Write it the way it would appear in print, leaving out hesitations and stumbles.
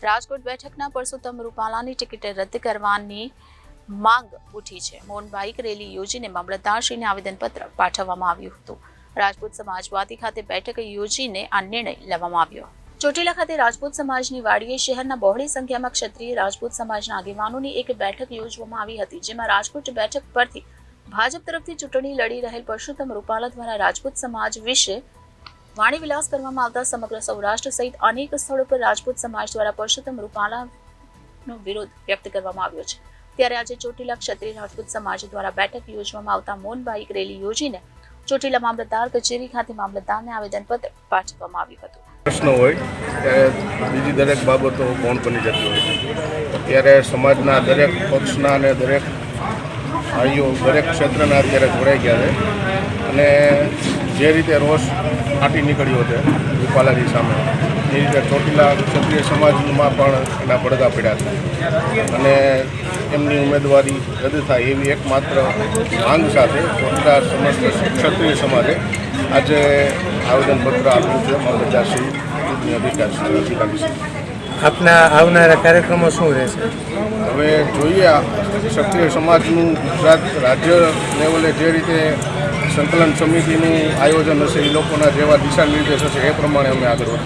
રાજકોટ બેઠકના પરસોત્તમ રૂપાલાની ટિકિટ રદ કરવાની માંગ ઉઠી છે. મૌન બાઇક રેલી યોજીને મામલતદારશ્રીને આવેદનપત્ર પાઠવવામાં આવ્યું હતું. રાજપૂત સમાજવાદી ખાતે બેઠક યોજીને આ નિર્ણય લેવામાં આવ્યો. ચોટીલા ખાતે રાજપૂત સમાજની વાડીએ શહેરના બહોળી સંખ્યામાં ક્ષત્રિય રાજપૂત સમાજના આગેવાનોની એક બેઠક યોજવામાં આવી હતી, જેમાં રાજકોટ બેઠક પરથી ભાજપ તરફથી ચૂંટણી લડી રહેલ પરસોત્તમ રૂપાલા દ્વારા રાજપૂત સમાજ વિશે વાણીવિલાસ કરવામાં આવતા સમગ્ર સૌરાષ્ટ્ર સહિત અનેક સ્થળો પર રાજપૂત સમાજ દ્વારા પરસોત્તમ રૂપાલાનો વિરોધ વ્યક્ત કરવામાં આવ્યો છે. ત્યારે આજે ચોટીલા ક્ષત્રિય રાજપૂત સમાજ દ્વારા બેઠક યોજવામાં આવતા મૌન બાઇક રેલી યોજીને ચોટીલા મામલતદાર કચેરી ખાતે મામલતદારને આવેદનપત્ર પાઠવવામાં આવ્યું હતું. પ્રશ્ન હોય ત્યારે બીજી દરેક બાબતો ગૌણ બની જતી હોય છે. ત્યારે સમાજના દરેક પક્ષના અને દરેક ભાઈઓ દરેક ક્ષેત્રના અત્યારે જોડાઈ ગયા છે અને જે રીતે રોષ ફાટી નીકળ્યો છે રૂપાલાજી સામે, એ રીતે ચોટીલા ક્ષત્રિય સમાજમાં પણ એના પડઘા પડ્યા છે અને એમની ઉમેદવારી રદ થાય એવી એકમાત્ર માંગ સાથે ચોટીલા સમસ્ત ક્ષત્રિય સમાજે આજે આવેદનપત્ર આપ્યું છે મામલતદારશ્રી અધિકારી. આપના આવનારા કાર્યક્રમો શું રહેશે? હવે જોઈએ ક્ષત્રિય સમાજનું ગુજરાત રાજ્ય લેવલે જે રીતે સંકલન સમિતિનું આયોજન હશે, એ લોકોના જેવા દિશા નિર્દેશ હશે એ પ્રમાણે અમે આગળ વધીશું.